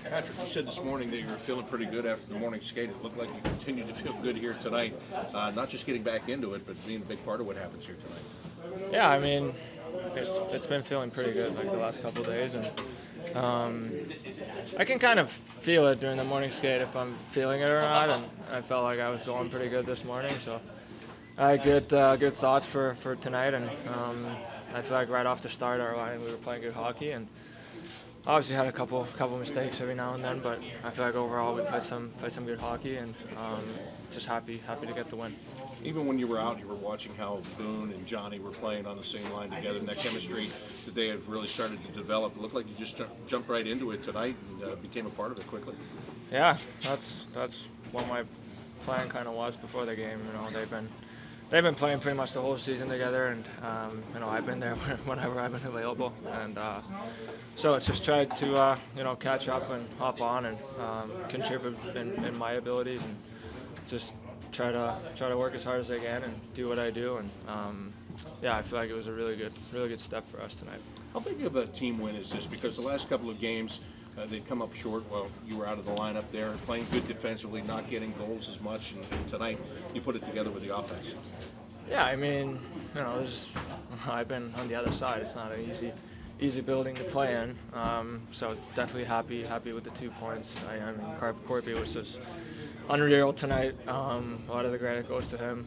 Patrick, you said this morning that you were feeling pretty good after the morning skate. It looked like you continued to feel good here tonight. Not just getting back into it, but being a big part of what happens here tonight. Yeah, I mean, it's been feeling pretty good like the last couple of days, and I can kind of feel it during the morning skate if I'm feeling it or not. And I felt like I was going pretty good this morning, so I had good thoughts for tonight, and I feel like right off the start our line we were playing good hockey, and obviously had a couple mistakes every now and then, but I feel like overall we played some good hockey, and just happy to get the win. Even when you were out, you were watching how Boone and Johnny were playing on the same line together, and that chemistry that they have really started to develop. It looked like you just jumped right into it tonight and became a part of it quickly. Yeah, that's what my plan kind of was before the game. You know, they've been playing pretty much the whole season together, and you know, I've been there whenever I've been available, and so it's just tried to catch up and hop on and contribute in my abilities, and just try to work as hard as I can and do what I do, and yeah, I feel like it was a really good step for us tonight. How big of a team win is this? Because the last couple of games they'd come up short. Well, you were out of the lineup there, playing good defensively, not getting goals as much, and tonight you put it together with the offense. Yeah, I mean, you know, I've been on the other side. It's not an easy building to play in, so definitely happy with the 2 points. I mean, Korpi was just unreal tonight. A lot of the credit goes to him.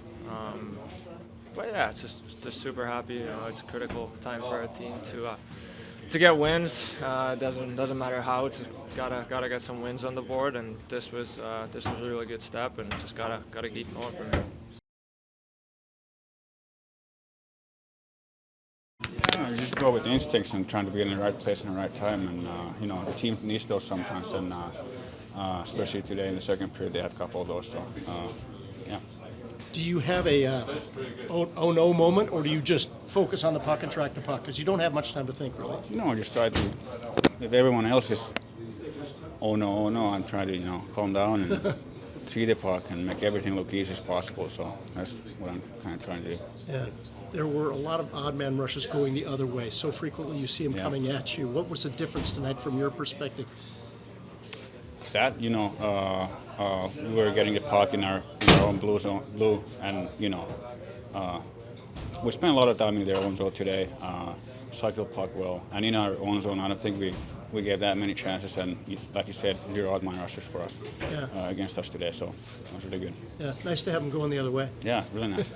But yeah, it's just super happy. You know, it's a critical time for our team to get wins. Doesn't matter how. It's just gotta get some wins on the board, and this was a really good step, and just gotta keep going from here. You just go with instincts and trying to be in the right place in the right time, and you know, the team needs those sometimes, and especially today in the second period they had a couple of those. So yeah. Do you have a oh no moment, or do you just focus on the puck and track the puck? Because you don't have much time to think, really. No, I just try to. If everyone else is oh no, I'm trying to calm down and see the puck and make everything look easy as possible. So that's what I'm kind of trying to do. Yeah. There were a lot of odd man rushes going the other way. So frequently you see them coming at you. What was the difference tonight from your perspective? That we were getting the puck in our own blue zone, and we spent a lot of time in their own zone today. Cycle puck well, and in our own zone, I don't think we get that many chances. And like you said, 0 odd man rushes for us against us today. So it was really good. Yeah, nice to have them going the other way. Yeah, really nice.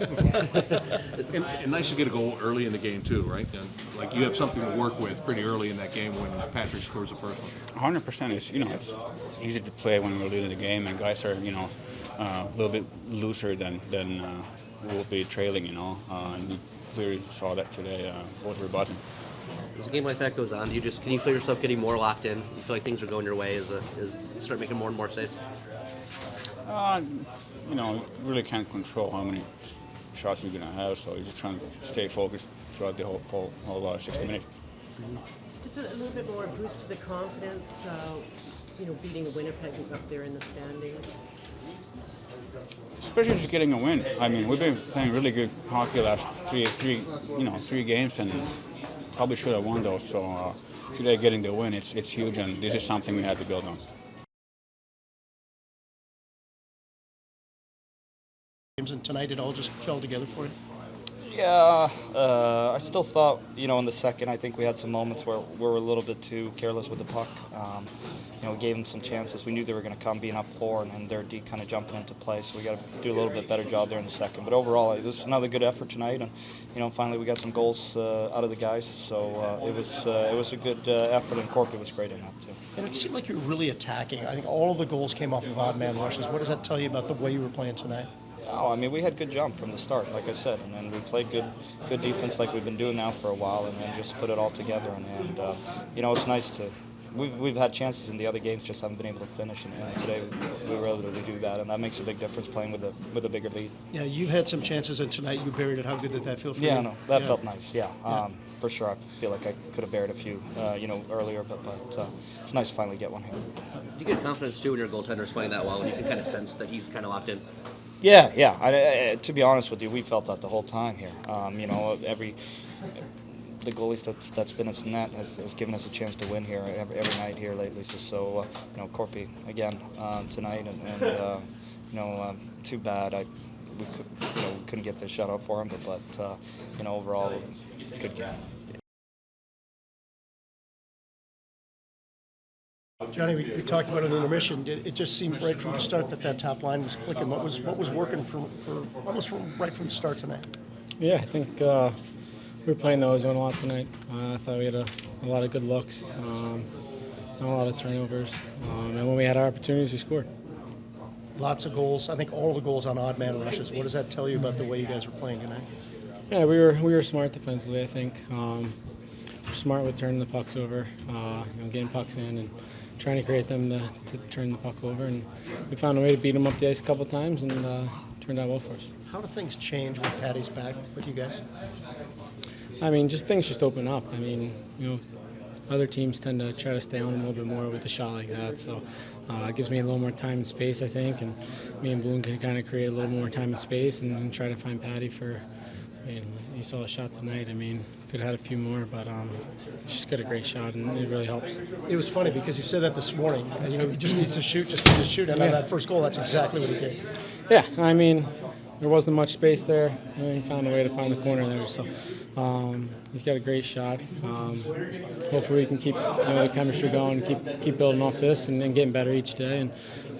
and nice to get a goal early in the game too, right? And like you have something to work with pretty early in that game when Patrick scores the first one. 100%. It's it's easy to play when we're leading the game, and guys are a little bit looser than we'll be trailing. And we clearly saw that today. Both were buzzing. As a game like that goes on, can you feel yourself getting more locked in? You feel like things are going your way as you start making more and more saves? You really can't control how many shots you're gonna have, so you're just trying to stay focused throughout the whole 60 minutes. Just a little bit more boost to the confidence. Beating Winnipeg who's up there in the standings. Especially just getting a win. I mean, we've been playing really good hockey last three games, and probably should have won those. So today, getting the win, it's huge, and this is something we had to build on. And tonight it all just fell together for you. Yeah, I still thought, in the second, I think we had some moments where we were a little bit too careless with the puck. We gave them some chances. We knew they were going to come being up 4, and their D kind of jumping into play. So we got to do a little bit better job there in the second. But overall, it was another good effort tonight, and finally we got some goals out of the guys. So it was a good effort, and Korpi was great in that too. And it seemed like you were really attacking. I think all of the goals came off of odd man rushes. What does that tell you about the way you were playing tonight? Oh, I mean, we had good jump from the start, like I said, and then we played good defense like we've been doing now for a while, and then just put it all together. And it's nice to. We've had chances in the other games, just haven't been able to finish, and today we were able to do that, and that makes a big difference playing with a bigger lead. Yeah, you've had some chances, and tonight you buried it. How good did that feel for you? Yeah, no, that felt nice. Yeah, for sure. I feel like I could have buried a few, earlier, but it's nice to finally get one here. Do you get confidence too when your goaltender's playing that well, and you can kind of sense that he's kind of locked in? Yeah. To be honest with you, we felt that the whole time here. the goalies that's been its net has given us a chance to win here every night here lately. So Korpi again tonight, and too bad we couldn't get the shutout for him, but overall good game. Johnny, we talked about it in the intermission. It just seemed right from the start that top line was clicking. What was working for almost right from the start tonight? Yeah, I think we were playing the zone a lot tonight. I thought we had a lot of good looks, not a lot of turnovers, and when we had our opportunities, we scored. Lots of goals. I think all the goals on odd man rushes. What does that tell you about the way you guys were playing tonight? Yeah, we were smart defensively. I think we're smart with turning the pucks over, getting pucks in and trying to create them to turn the puck over. And we found a way to beat them up the ice a couple of times, and turned out well for us. How do things change when Patty's back with you guys? I mean, things just open up. I mean, other teams tend to try to stay on a little bit more with a shot like that. So it gives me a little more time and space, I think, and me and Bloom can kind of create a little more time and space and try to find Patty for. I mean, you saw a shot tonight. I mean, could have had a few more, but it's just got a great shot, and it really helps. It was funny because you said that this morning. He just needs to shoot, and on that first goal, that's exactly what he did. Yeah, I mean, there wasn't much space there. He found a way to find the corner there, so he's got a great shot. Hopefully, we can keep the chemistry going, keep building off this, and getting better each day,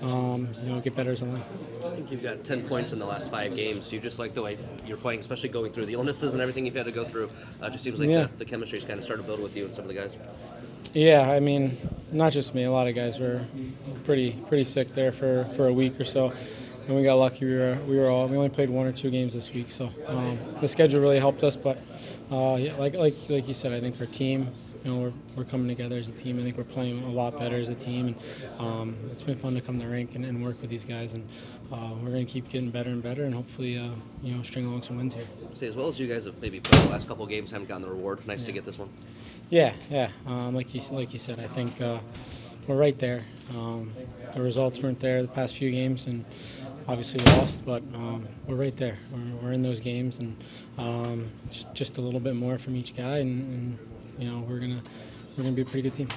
and get better as a line. I think you've got 10 points in the last 5 games. Do you just like the way you're playing, especially going through the illnesses and everything you've had to go through? It just seems like the chemistry's kind of started to build with you and some of the guys. Yeah, I mean, not just me. A lot of guys were pretty sick there for a week or so, and we got lucky. We only played 1 or 2 games this week, so the schedule really helped us. But like you said, I think our team. We're coming together as a team. I think we're playing a lot better as a team, and it's been fun to come to the rink and work with these guys. And we're going to keep getting better and better, and hopefully, string along some wins here. Say, as well as you guys have maybe played the last couple of games, haven't gotten the reward. Nice to get this one. Yeah. Like you said, I think we're right there. The results weren't there the past few games, and obviously lost, but we're right there. We're in those games, and just a little bit more from each guy, and we're gonna be a pretty good team.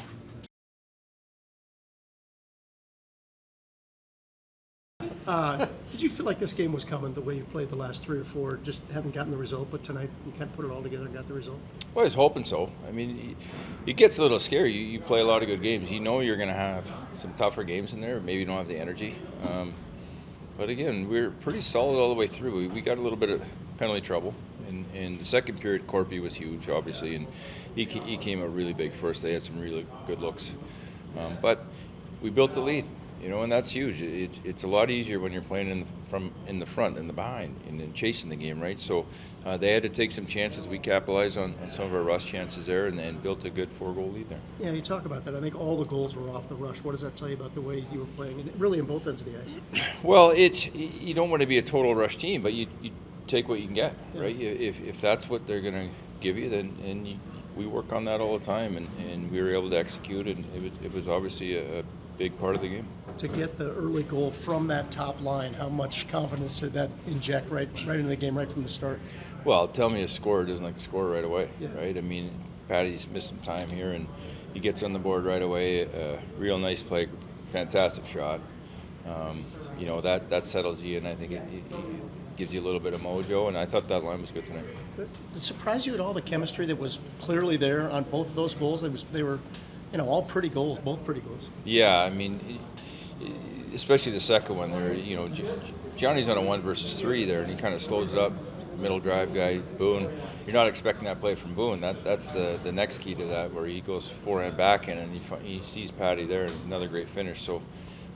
Did you feel like this game was coming the way you played the last 3 or 4? Just haven't gotten the result, but tonight you kind of put it all together and got the result? Well, I was hoping so. I mean, it gets a little scary. You play a lot of good games. You know you're going to have some tougher games in there. Maybe you don't have the energy. But again, we're pretty solid all the way through. We got a little bit of penalty trouble. In the second period, Korpi was huge, obviously, and he came out really big first. They had some really good looks. But we built the lead. And that's huge. It's a lot easier when you're playing in the front and the behind and then chasing the game, right? So they had to take some chances. We capitalized on some of our rush chances there and built a good 4-goal lead there. Yeah, you talk about that. I think all the goals were off the rush. What does that tell you about the way you were playing, and really in both ends of the ice? Well, you don't want to be a total rush team, but you take what you can get, right? If that's what they're going to give you, then we work on that all the time, and we were able to execute, and it was obviously a big part of the game. To get the early goal from that top line, how much confidence did that inject right into the game right from the start? Well, tell me a scorer doesn't like to score right away, right? I mean, Patty's missed some time here, and he gets on the board right away. Real nice play, fantastic shot. That settles you, and I think it gives you a little bit of mojo, and I thought that line was good tonight. Did it surprise you at all, the chemistry that was clearly there on both of those goals? They were all pretty goals, both pretty goals. Yeah, I mean, especially the second one there, Johnny's on a 1 versus 3 there, and he kind of slows it up. Middle drive guy, Boone. You're not expecting that play from Boone. That's the next key to that, where he goes forehand, backhand, and he sees Patty there, and another great finish. So,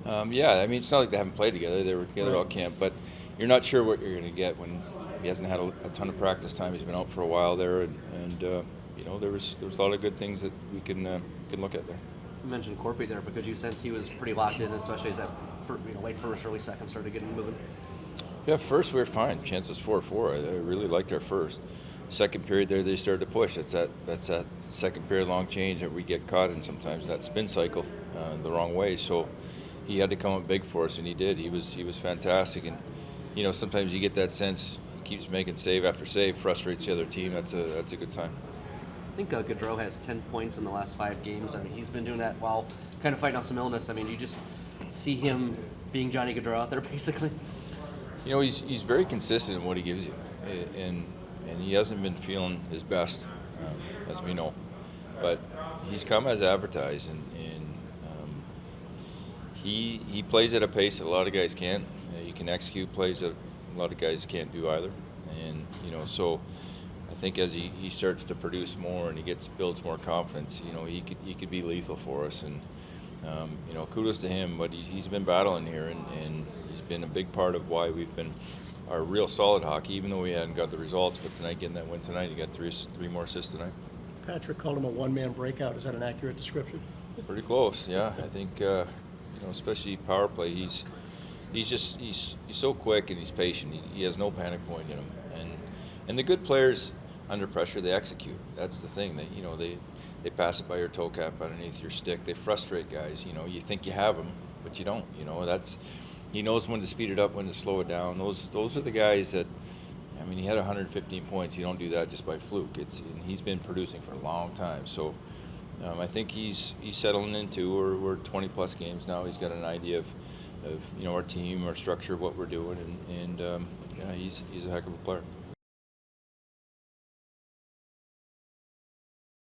I mean, it's not like they haven't played together. They were together all camp, but you're not sure what you're going to get when he hasn't had a ton of practice time. He's been out for a while there, and there was a lot of good things that we can look at there. You mentioned Korpi there, but could you sense he was pretty locked in, especially as that late first, early second started getting moving? Yeah, first we were fine. Chances 4-4. I really liked our first. Second period there, they started to push. That's that second period long change that we get caught in sometimes, that spin cycle the wrong way. So he had to come up big for us, and he did. He was fantastic, and sometimes you get that sense. He keeps making save after save, frustrates the other team. That's a good sign. I think Gaudreau has 10 points in the last 5 games. I mean, he's been doing that while kind of fighting off some illness. I mean, you just see him being Johnny Gaudreau out there, basically. You know, he's very consistent in what he gives you, and he hasn't been feeling his best, as we know. But he's come as advertised, and he plays at a pace that a lot of guys can't. He can execute plays that a lot of guys can't do either, and you know, so I think as he starts to produce more and he builds more confidence, you know, he could be lethal for us, and you know, kudos to him. But he's been battling here, and he's been a big part of why we've been our real solid hockey, even though we hadn't got the results. But tonight, getting that win tonight, he got three more assists tonight. Patrick called him a one-man breakout. Is that an accurate description? Pretty close, yeah. I think you know, especially power play, he's so quick and he's patient. He has no panic point in him, and the good players under pressure, they execute. That's the thing. That, you know, they pass it by your toe cap underneath your stick. They frustrate guys. You know, you think you have them, but you don't. You know, he knows when to speed it up, when to slow it down. Those are the guys that, I mean, he had 115 points. You don't do that just by fluke. And he's been producing for a long time. So I think he's settling into. We're 20 plus games now. He's got an idea of you know, our team, our structure, what we're doing, and yeah, he's a heck of a player.